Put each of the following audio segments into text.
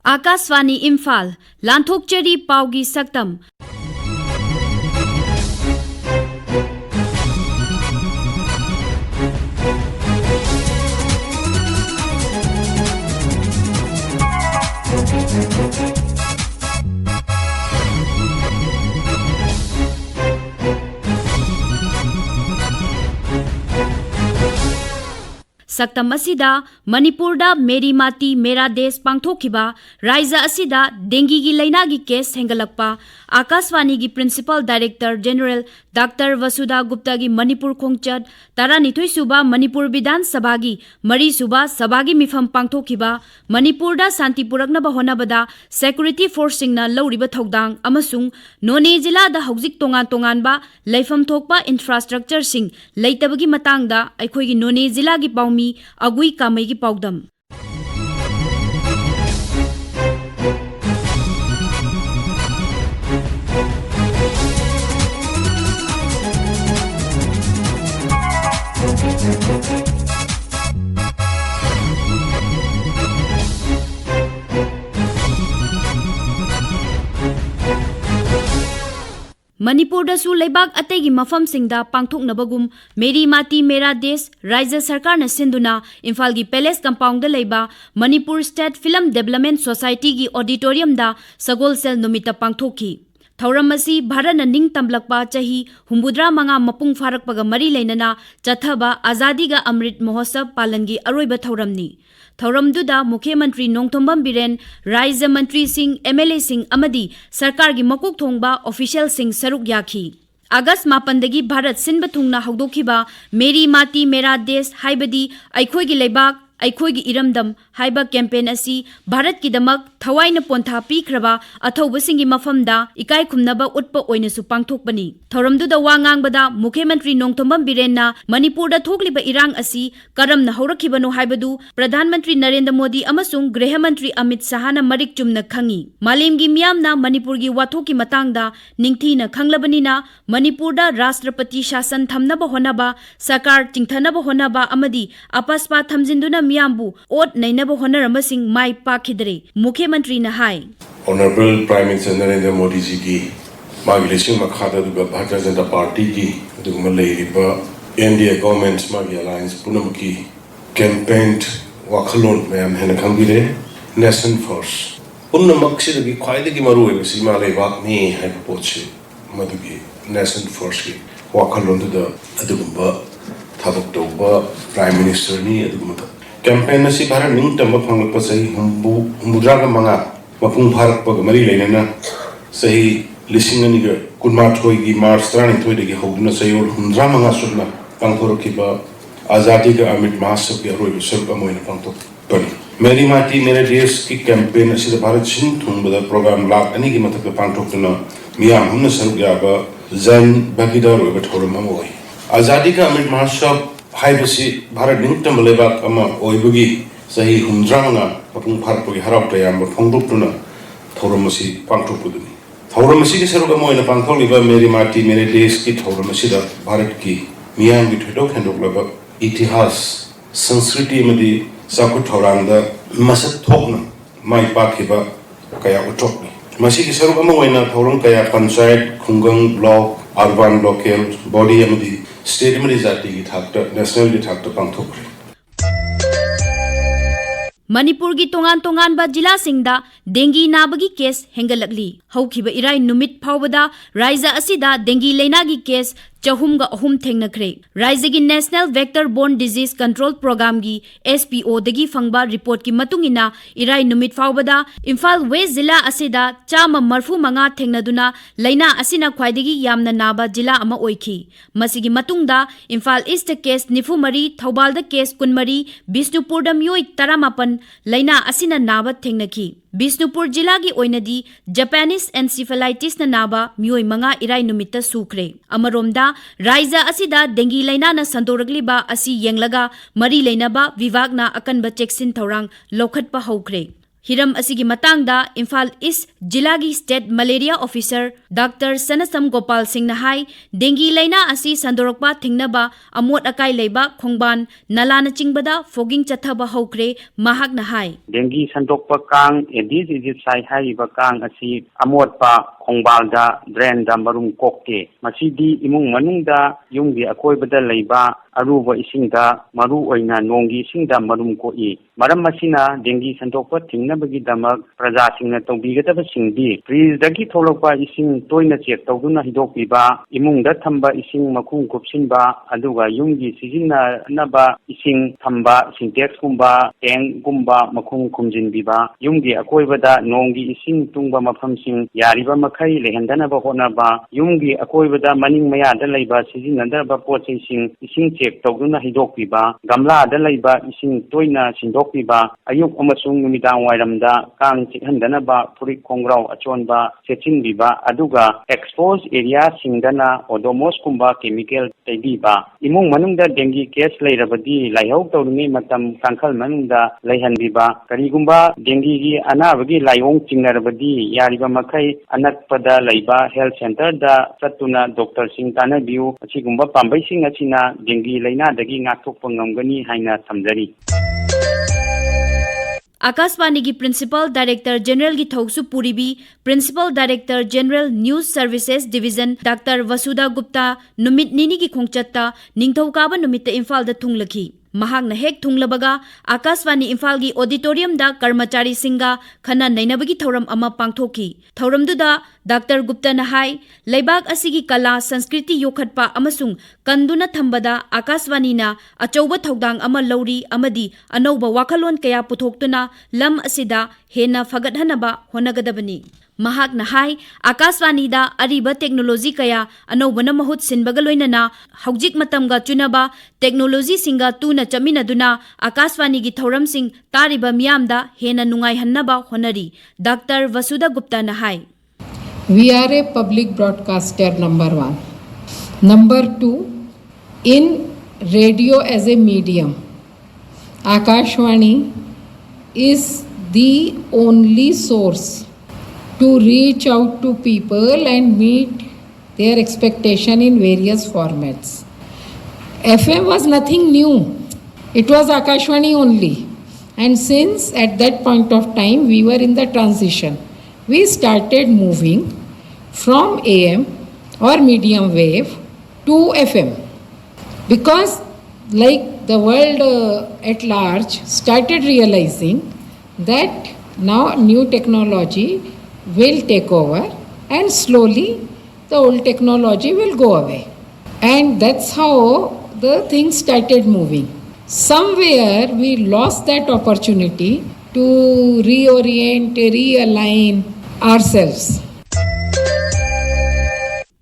आकाशवाणी इम्फाल लांथोकचरी पाउगी सक्तम सक्तम असिदा मणिपुरदा मेरी माटी मेरा देश पांगथोखिबा राज्य असिदा डेंगी की लैना की केस हेंगलक्पा आकाशवाणी की principal director general doctor Vasudha Gupta की मणिपुर खोंगचत 12 सुबा मणिपुर विधान सभा की 3 सुबा सभा की मिफम पांगथोखिबा मणिपुरदा शांति पुरक्नबा होनाबदा सिक्योरिटी फोर्स सिंगना लौरिबा थौदांग अमसुंग नोने जिलादा हौजिक तोंगान तोंगानबा लैफम थोकपा इंफ्रास्ट्रक्चर सिंग लैतबगी मतंगदा अखोइगी नोने जिला की पाउमी अगुई कामई की पाउदम मणिपुरदसु लेबाक अतेगी मफम सिंगदा पांगथोकनबगुम मेरी माटी मेरा देश राज्य सरकार न सिंधुना इम्फाल की पैलेस कंपाउंड लेबा Manipur state film development society की ऑडिटोरियम दा सगोलसेल नुमिता पांगथोकी थौरम असी भारत न निंग तमलकपा चाही 85 मपुंग फारकपगा मरी लेनना चथबा आजादी का अमृत महोत्सव पालन की अरोइबा थौरमनी थौरमदुदा मुख्यमंत्री नोंगथोंबम बिरेन राज्य मंत्री सिंह एमएलए सिंह अमदी सरकार की मकोक थोंगबा ऑफिशियल सिंह सरुक याखी अगस्त 9 भारत सिंब थुंगना हौदोखिबा मेरी माटी मेरा देश हाइबदी अखोइगी लेबाक अखोइगी इरमदम हाइबा कैंपेन असी भारत की दमक थवाइन पोंथा पीख्रबा अथौबसिंगी मफमदा इकाई खुमनबा उत्प ओइनसु पांगथोकबनी थौरमदुदा वा ngangbada मुख्यमंत्री नोंगथोंबम बिरेनना मणिपुरदा थोकलिबा इरांग असी करमना हौरखिबनो हाइबदु प्रधानमंत्री नरेंद्र मोदी अमसुंग गृह मंत्री अमित शाहना मरिक चुमना खंगी मालेमगी मियामना मणिपुरगी वाथोकी मतंगदा निंगथीना खंगलबनिना मणिपुरदा राष्ट्रपति शासन थमनबा होनबा सरकार चिंथनबा होनबा अमदी अपस्पा थमजिंदुना मियामबु ओट नैनबा होनरमसिंग माई पाखिदरे मुख्यमंत्री ने हाई honourable prime minister Narendra Modi ji की मागी लिसिंग मखादा दुगा भारतीय जनता पार्टी की दुगमा लेरिबा एनडीए गवर्नमेंट मागी अलायंस पुनम की कैंपेन वाखलोन मैम हेन खंगिरे नेशन फर्स्ट पुनमक सिदगी ख्वाइदगी मरुओइबा सीमा लेबाकनी है पोचे मदुगी नेशन फर्स्ट की वाखलोन दुदा अदुगुंबा थाबक तौबा प्राइम मिनिस्टर नी अदुगुंबा कैंपेन असी भारत निंगतम फंगलप सही हुमुद्रागा मंगा मपुंग भारत पग मरी लेना सही लिसिंग अनिग कुनमाथोई की मार्च 13 हौदुना सही और हुमद्रा मंगा सुना पांगथोरखिबा आजादी का अमृत महोत्सव की अरोइब सरुक अमोइन पांगथोकपनि मेरी माटी मेरे देश की कैंपेन असी भारत सिंह थुंगबदा प्रोग्राम लाख अनी की मथक पांगथोकना मियाम हमना सरुक याबा जन भागीदार ओइबा थौरम अमोइ आजादी का अमृत महोत्सव हाइबसी भारत निंगतम लेबाक अमा ओइबगी सही हुमद्रांगा मपुंग फारपगी हराव तयाम फोंदोक्तुना थौरमसी पांगथोकपुदुनि थौरमसी के सरुक अमोइना पांगथोकलिबा मेरी माटी मेरे देश की थौरमसीदा भारत की मियाम की थोदोक हेंदोकलबा इतिहास संस्कृति मदि साकु थौरांगदा मसक थोकना माई पाखिबा कया उथोकनि मसी की सरुक अमोइना थौरम कया पंचायत खुंगंग ब्लॉक अर्बन लोकल बॉडी अमदि स्टेट में जाति की थाकता नेशनल की थाकता पांगथोकरे मणिपुर की तोंगान तोंगानबा जिला सिंगदा डेंगी नाबगी केस हेंगलकली हौखिबा इराई नुमित फावबदा राज्य असिदा डेंगी लैना की केस चहुमगा अहुम थेंगनखरे राज्य की national vector borne disease control programme की SPO दगी फंगबा रिपोर्ट की मतुंगिना इराई नुमित फावबदा इम्फाल वेस्ट जिला असिदा चामा मरफू मंगा थेंगनदुना लैना असिना ख्वाइदगी यामना नाबा जिला अमा ओइखी मसिगी मतुंगदा इम्फाल ईस्ट केस 94 थौबालदा केस 13 बिष्णुपुरदा मियोय 18 लैना असिना नाबा थेंगनखी बिष्णुपुर जिला की ओइनदी जापानीज एनसीफेलाइटिस न नाबा मियोय मंगा इराई नुमित सुखरे अमरोमदा राज्य असिदा डेंगी लैना न संदोरगलिबा असि येंगलगा मरी लेनबा विभागना अकनबा चेक्सिन थौरांग लौखटपा हौखरे हिरम असिगी मतंगदा इम्फाल ईस्ट जिलागी state malaria officer doctor Sanasam Gopal Singh हाई डेंगी लाइना असि संदोरकपा थिंगनबा अमोट अकाई लेबा खोंगबान नालाना चिंगबदा फोगिंग चथबा हौक्रे महाकना हाई डेंगी संदोकपा कांग एडिस इजिप्साई हाइबा कांग असि अमोटपा खोंगबालदा ड्रेनदा मरुम कोक्के मसिदी इमुंग मनुंगदा युंगी अकोइबदा लेबा अरुबा इसिंगदा मरु ओइना नोंगी इसिंगदा मरुम कोई मरम मसिना डेंगी संदोकपा थिंगनबगी दमक प्रजा सिंगना तौबिगदबा सिंगदी फ्रीजदगी थोलकपा इसिंग तोइना चेक तौदुना हिदोकपिबा इमुंगदा थंबा इसिंग मखुंग कुपसिनबा अदुगा युंगी सिजिन्ननबा इसिंग थंबा सिंटेक्स गुंबा टैंक गुंबा मखुंग खुमजिनबिबा युंगी अकोइबदा नोंगी इसिंग तुंगबा मफमसिंग यारिबा मखै लेहंदनबा होनबा युंगी अकोइबदा मनिंग मयादा लेबा सिजिन्नदबा पोचैसिंग इसिंग चेक तौदुना हिदोकपिबा गमलादा लेबा इसिंग तोइना सिंदोकपिबा अयुक अमसुंग नुमिदांग वाइरमदा कांग चिकहंदनबा फुरिक खोंग्राव अचोनबा सेचिनबिबा अदुगा एक्सपोज एरिया सिंगदना ओडोमोस कुंबा केमिकल तैबीबा इमुंग मनुंगदा डेंगी केस लेरबदी लाइहौ तौरिङै मतम कांखल मनुंगदा लेहनबिबा करिगुंबा डेंगी अनाबगी लाइओंग चिंगनरबदी यारिबा मखै अनकपदा लेबा हेल्थ सेंटर दा चतुना डॉक्टर सिंग तानबियु असिगुंबा पांबैसिंग असिना डेंगी लाइनादगी ngaktokpa ngamgani haina thamjari Akashvani की प्रिंसिपल डायरेक्टर जनरल की थौसु पुरीबी principal director general news services division doctor Vasudha Gupta नुमित निनी की खोंगचत्ता निंगथौकाबा नुमित इम्फाल दा थुंगलखी महाकना हेक थुंगलबगा आकाशवाणी इम्फाल की ऑडिटोरियम दा कर्मचारी सिंगा खना नैनबगी थौरम अमा पांगथोकी थौरमदुदा डॉक्टर गुप्ता नहाई लेबाक असिगी कला संस्कृति योखटपा अमसुंग कंदुना थंबदा आकाशवाणी ना अचौबा थौदांग अमा लौरी अमदी अनौबा वाखलोन कया पुथोक्तुना लम असिदा हेना फगटहनबा होनगदबनी महाकना हाई आकाशवाणी दा अरिबा टेक्नोलॉजी कया अनौबना महुत सिनबगा लोइनना हौजिक मतमगा चुनबा टेक्नोलॉजी सिंगा तुना चमिनदुना आकाशवाणी की थौरम सिंग तारिबा मियामदा हेना नुंगाइहन्नबा होनरी डॉक्टर वसुधा गुप्ता नहाई We are a public broadcaster, number one. Number two, in radio as a medium, Akashvani is the only source to reach out to people and meet their expectation in various formats. FM was nothing new. It was Akashvani only. And since at that point of time we were in the transition, we started moving from AM or medium wave to FM because like the world at large started realizing that now new technology will take over and slowly the old technology will go away, and that's how the things started moving. Somewhere we lost that opportunity to reorient, realign ourselves.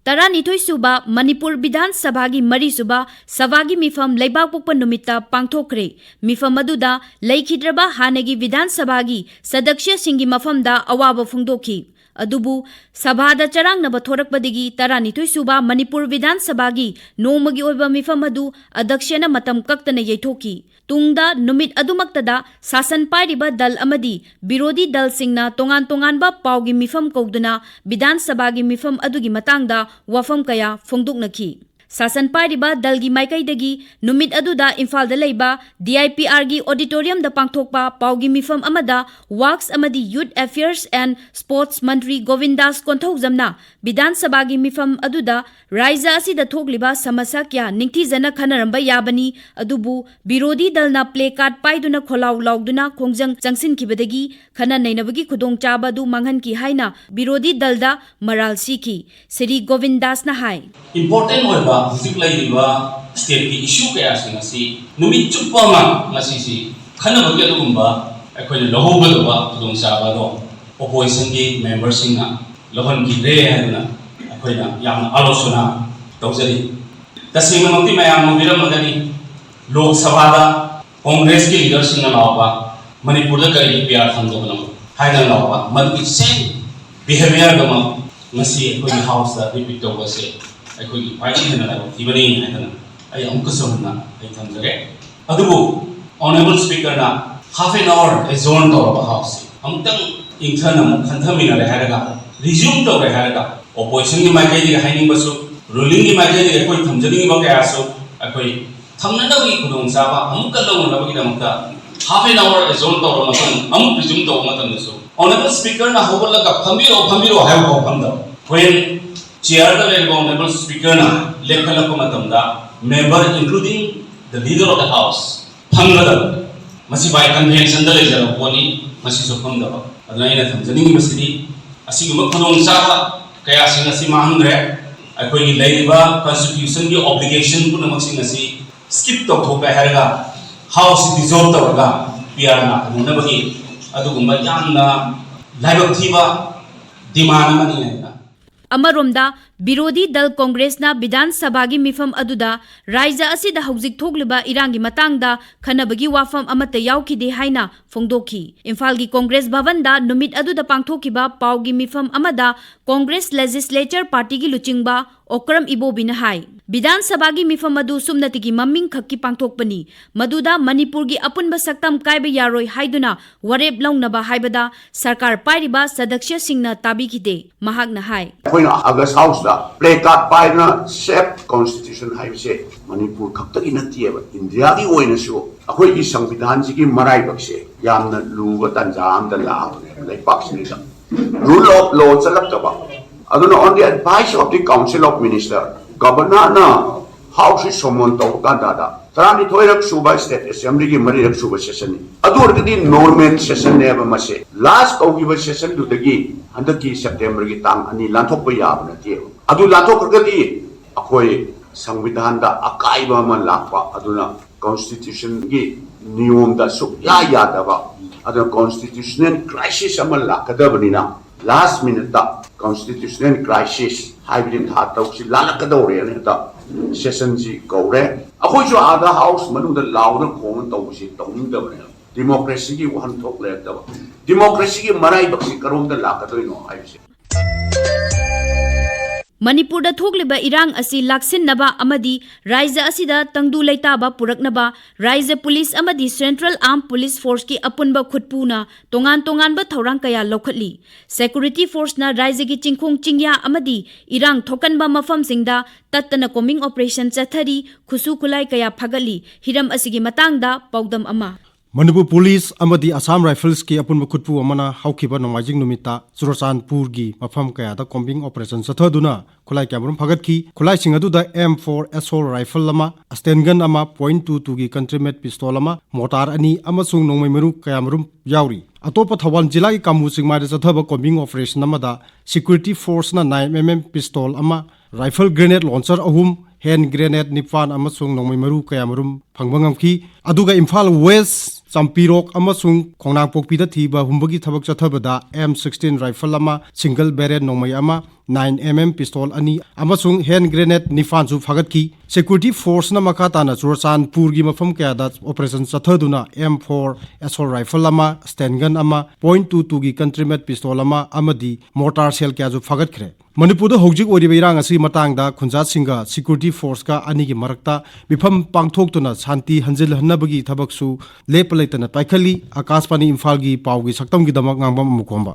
तरानिथोई सुबा मणिपुर विधान सभा की मरी सुबा सभा की मिफम लेबाक पोक्पा नुमित्ता पांगथोक्रे मिफम अदुदा लेखिद्रबा हानगी विधान सभा की सदस्य सिंगी मफमदा अवाब फुंगदोखी अदुबु सभादा चरांगनबा थोरकपदगी तरानिथोई सुबा मणिपुर विधान सभा की नोमगी ओइबा मिफम अदु अध्यक्षना मतम कक्तना यैथोकी तुंगदा नुमित अदुमक्तदा शासन पाइरिबा दल अमदी विरोधी दल सिंगना तोंगान तोंगानबा पाउगी मिफम कौदुना विधान सभा की मिफम अदुगी मतंगदा वफम कया फोंगदोकनखी शासन पाइरिबा दल की माइकैदगी नुमित अदुदा इम्फाल दा लेबा DIPR की ऑडिटोरियम दा पांगथोकपा पाउगी मिफम अमदा वर्क्स अमदी यूथ अफेयर्स एंड स्पोर्ट्स मंत्री गोविंदास कोंथौजमना विधान सभा की मिफम अदुदा राज्य असिदा थोकलिबा समस्या क्या निंगथीजना खनरंबा याबनी अदुबु विरोधी दलना प्ले कार्ड पाइदुना खोलाउ लाउदुना खोंजंग चंगसिनखिबदगी खना नैनबगी खुदोंग चाबा दु मांगहनकी हाइना विरोधी दलदा मराल सीखी श्री गोविंदासना हाई important होइबा हुजिक लैरिबा स्टेट की इशू कया सिंग असि नुमित चुप्पा मा ngasi खनबगे अदुगुंबा अखोय लहोबदबा खुदोंग चाबा दो opposition की मेंबर सिंगा लहन की रे हैना अखोयना याम आलोचना तौजरी तसिमनमति मयाम बिरमगनी लोक सभा दा कांग्रेस की लीडर सिंगा लावा मणिपुर दा करी प्यार थंदोबना हाइना लावा मदकी सेम बिहेवियर गमा ngasi अखोय हाउस दा रिपीट तौबसे अखोय पार्टी हेना तिबनी हैना आई अंकुसोना आई थंजरे अदुबु ऑनरेबल स्पीकर ना हाफ एन आवर एजोन तौरबा हाउस अमुतंग इंथन अमुक खंथमिनरे हायरगा रिज्यूम तौरे हायरगा opposition की माइकेदी हाइनिंग बसु ruling की माइकेदी अखोई थमजनिंग बकयासु अखोई थमननबगी खुदोंसाबा अमुक कल्लौनबगी दमकता half an hour zone tawra matang amuk resume taw matang so honorable speaker na hawalaga phambiro hayo phamda when chair da lego honorable speaker na lekala ko matam da member including the leader of the house phamda masi by convention da lejara poni masi so phamda adana ina thamjani masidi asiguma khulong sa kaya singa si mahangre akoi ni leiba constitution ki obligation puna maksing asi skip to thoka herga house dissolve tawga PR na aduna bagi adugumba yamna laibak thiba demand mani na अमरोमदा विरोधी दल कांग्रेस ना विधान सभा की मिफम अदुदा राज्य असिदा हौजिक थोगलिबा इरांगी मतांगदा खनबगी वाफम अमत यावखिदे हाइना फोंदोखी इम्फाल की कांग्रेस भवन दा नुमित अदुदा पांगथोखिबा Pawgi मिफम अमदा Congress legislature party की लुचिंगबा Okram इबोबिना high Vidhan Sabha की मिफम अदु सुमनति की मम्मिंग खक्की पांगथोकपनी मदुदा मणिपुर की अपुनबा सक्तम कायबे यारोय हाइदुना वरेब लौनबा हाइबदा सरकार पाइरिबा सदस्य सिंगना ताबीखिदे महागना हाई अगस्त हाउस प्ले कार्ड पाइना सेफ कॉन्स्टिट्यूशन हाइबसे मणिपुर खक्तगी नतिएबा इंडिया की ओइनसु अखोई की संविधान जी की मराइबक्से यामना लुबा तंजाम द लाबने लाइपाक्सिनिदा रूल ऑफ लॉ चलक्तबा अदुना on the advice of the council of minister governor ना हाउस इज समन तो दादा तरानी थोइरक सुबा स्टेट असेंबली की मरीरक सुबा सेशन अदुरगदी नॉर्मल सेशन नेबा मसे लास्ट कौगिबा सेशन दुदगी हंदकी सेप्टेम्बर की तांग अनि लांथोकबा याबना ते अदु लांथोकरगदी अखोई संविधान दा अकाइबा मन लापा अदुना कॉन्स्टिट्यूशन की नियम दा सुया यादबा अदु कॉन्स्टिट्यूशनल क्राइसिस अमल लाकदबनिना लास्ट मिनट दा कॉन्स्टिट्यूशनल क्राइसिस हाइब्रिड हातौसी लालकदौरे ने दा सेशन जी कौरे अखोई जो आधा हाउस मनुदा लाउना खोन तौसी तौनिंदबने डेमोक्रेसी की वहन थोक लेतबा डेमोक्रेसी की मराई बक्सी करोमदा लाकदोइनो हाइसे मणिपुर थोकलिबा इरांग असी लाक्सिनबा अमदी राज्य असिदा तंगदु लेताबा पुरकनबा राज्य पुलिस अमदी सेंट्रल आर्म पुलिस फोर्स की अपुनबा खुटपुना तोंगान तोंगानबा थौरांग कया लौखटली सिक्योरिटी फोर्स ना राज्य की चिंखोंग चिंगया अमदी इरांग थोकनबा मफम सिंगदा तत्तना कोमिंग ऑपरेशन चथरी खुसु खुलाई कया फगली हिरम असिगी मतांगदा पौदम अमा मणिपुर पुलिस अमदी असम राइफल्स की अपुनबा खुटपु अमना हौखिबा नोमाइजिंग नुमिता चुरचानपुर की मफम कयादा कॉम्बिंग ऑपरेशन चथदुना खुलाई क्यामरुम फगतकी खुलाई सिंग अदुदा M4 एसोल राइफल अमा स्टेनगन अमा .22 की कंट्रीमेट पिस्तौल अमा मोटार अनि अमसुंग नोंगमैमरु क्यामरुम याउरी अतोप थवान जिला की कामु सिंगमाइदा चथबा कॉम्बिंग ऑपरेशन अमदा सिक्योरिटी फोर्स ना 9mm पिस्तौल अमा राइफल ग्रेनेड लॉन्चर अहुम हैंड ग्रेनेड निपान अमसुंग नोंगमैमरु क्यामरुम फंगबंगमकी अदुगा इम्फाल वेस्ट चंपीरोक अमसुंग खोंगनांगपोकपीदा थीबा हुंबगी थबक चथबदा M16 राइफल अमा सिंगल बैरेट नोंगमै अमा 9mm पिस्तौल अनि अमसुंग हैंड ग्रेनेड निफानसु फगतकी सिक्योरिटी फोर्स ना मखाताना चुरचानपुर की मफम कयादा ऑपरेशन चथदुना M4 एसोल राइफल अमा स्टेनगन अमा .22 की कंट्रीमेट पिस्तौल अमा अमदी मोटार सेल क्याजु फगतखरे मणिपुर हौजिक ओरिबा इरांग असि मतांगदा खुंजा सिंगा सिक्योरिटी फोर्स का अनि की मरकता मिफम पांगथोक्तुना शांति हंजिल हन्नबगी थबकसु लेप लेतना पाइखली आकाशवाणी इम्फाल की पावगी सक्तम की दमक ngangbam मुखोंबा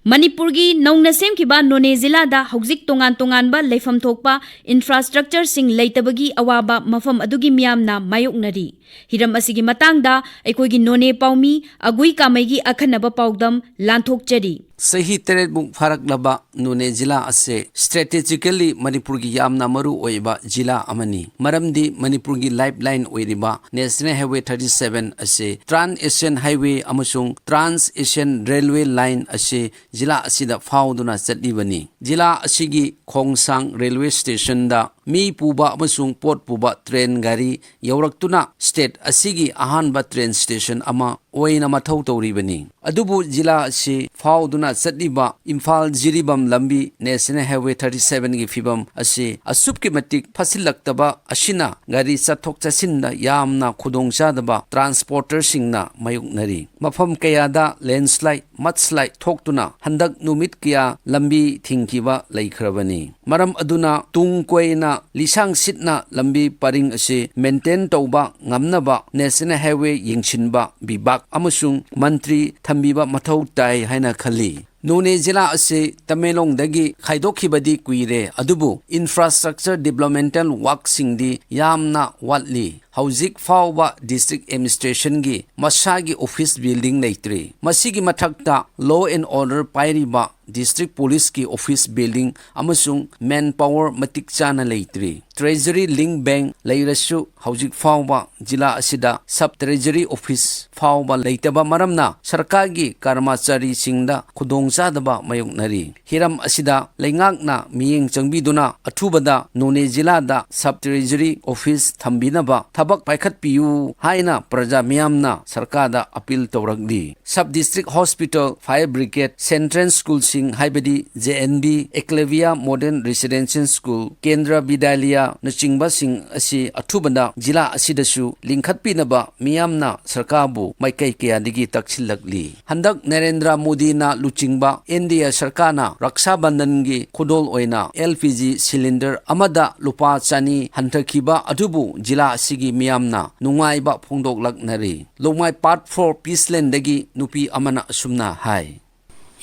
मणिपुर की नौना सेमखिबा नोने जिला दा हौजिक तोंगान तोंगानबा लेफम थोकपा इंफ्रास्ट्रक्चर सिंग लेतबगी अवाबा मफम अदुगी मियामना मायोकनरी हिरम असिगी मतंगदा अखोइगी नोने पाउमी अगुई कामैगी अखनबा पाउदम लांथोकचरी सही तेरेट मुख फरक लबा नोने जिला असे स्ट्रेटेजिकली मणिपुर की यामना मरु ओइबा जिला अमनी मरमदी मणिपुर की लाइफलाइन ओइरिबा नेशनल हाईवे 37 असे ट्रांस एशियन हाईवे अमसुंग ट्रांस एशियन रेलवे लाइन असे जिला असिदा फाउदुना चटलिबनी जिला असिगी खोंगसांग रेलवे स्टेशन दा मी पुबा अमसुंग पोट पुबा ट्रेन गाड़ी यौरक्तुना स्टेट असिगी अहानबा ट्रेन स्टेशन अमा ओइना मथौ तौरिबनी अदुबु जिला असि फाउदुना चटलिबा इम्फाल जिरिबम लंबी नेशनल हाईवे 37 की फिबम असि असुपकी मतिक फसिलक्तबा असिना गाड़ी चथोक चसिनदा यामना खुदोंचादबा ट्रांसपोर्टर सिंगना मायुकनरी मफम कयादा लैंडस्लाइड मडस्लाइड थोक्तुना हंदक नुमित किया लंबी थिंकिबा लैखरबनी मरम अदुना तुंग Koyna lisang sitna lambi paring ase maintain tauba ngamnaba national highway yingchinba bibak amasung mantri thambiba mathau tai haina khali None Jila ase Tamelong dagi khaidokhibadi kuire adubu infrastructure developmental work singdi yamna watli Hauzik Fawba District Administration gi Masagi Office Building Naitri Masigi Mathakta Law and Order Pairiba District Police ki Office Building amasung Manpower Matik Chana Naitri Treasury Link Bank Lairasu Hauzik Fawba Jila asida Sub Treasury Office Fawba Laitaba Maramna Sarkagi Karmachari Singda Khudong Sadaba Mayoknari Hiram asida Laingakna Miyeng Changbiduna Athubada None Jila da Sub Treasury Office Thambinaba Tabak Paikat Piu Haina Praja Miyamna Sarkada Appeal Tauragdi Sub District Hospital Fire Brigade Central School Sing Haibadi JNB Eclavia Modern Residential School Kendra Bidalia Nachingba Sing Asi Athubanda Jila Asidasu Linkhat Pinaba Miyamna Sarkabu Maikai Kaya Digi Taksilakli Handak Narendra Modi na Luchingba India Sarkana Raksha Bandhangi Khudol Oina LPG cylinder Amada Lupa Chani Hantakiba Adubu Jila Asigi Miyamna Nungaiba Phongdoklaknari Lomai Part 4 Peaceland Dagi Nupi Amana Asumna Hai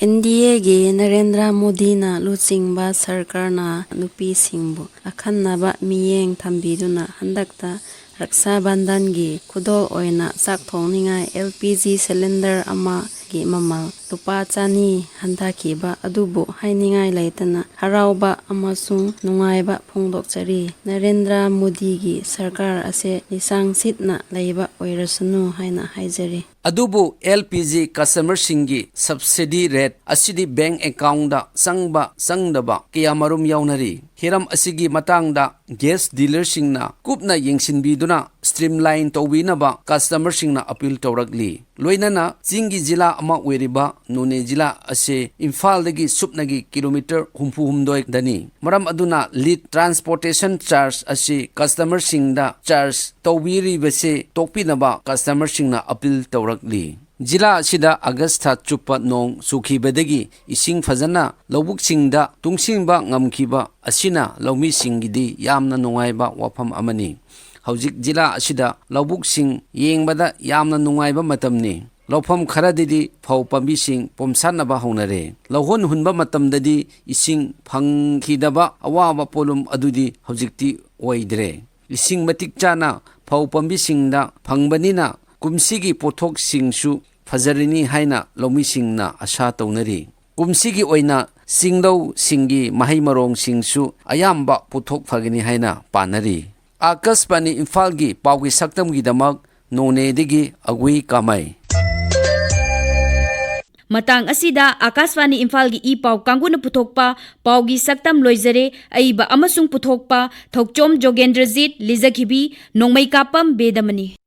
NDA gi Narendra Modi na luchingba sarkar na nupi singbu akhanaba miyeng thambiduna handakta Raksha Bandhan gi khudol oina chak thongningai LPG cylinder ama gi mamal lupa chani handakhiba adubu hainingai laitana harauba amasung nungaiba phongdokchari Narendra Modi gi sarkar ase nisang sitna leiba oirasunu haina haijari Adubu LPG customer singi subsidy rate asidi bank account da sangba sangdaba kiyamarum yaunari hiram asigi matangda gas dealer singna kupna yengsinbiduna streamline tawbinaba customer singna appeal tawrakli loinana chingi jila ama weriba None jila ase Imphal dagi supnagi kilometer humdoi dani maram aduna lead transportation charge ase customer singda charge tawbiri bese tokpinaba customer singna appeal tawrakli Jila sida Agasta chupa nong sukhibadagi ising fazana lobuk singda tungsingba ngamkhiba asina lawmi singidi yamna nungaiba wafam amani Hauzik jila asida lobuk sing yengbada yamna nungaiba matamni Lawfam kharadidi phau pambi sing pomsanaba honare lawhon hunba matamdadi ising phangkhidaba awawa polum adudi haujikti oidre ising matik chana phau pambi singda phangbanina kumsigi pothok singsu fajarini haina lawmi singna asha taunari kumsigi oina singdau singi mahai marong singsu ayamba pothok phagini haina panari Akashvani Imphal gi pawgi saktam gi damak None digi agui kamai Matang asida Akashvani Imphal gi ipau kanguna puthokpa paugi saktam loizare aiba amasung puthokpa Thokchom Jogendrajit Lijakhibi Nongmeikakpam Bedamani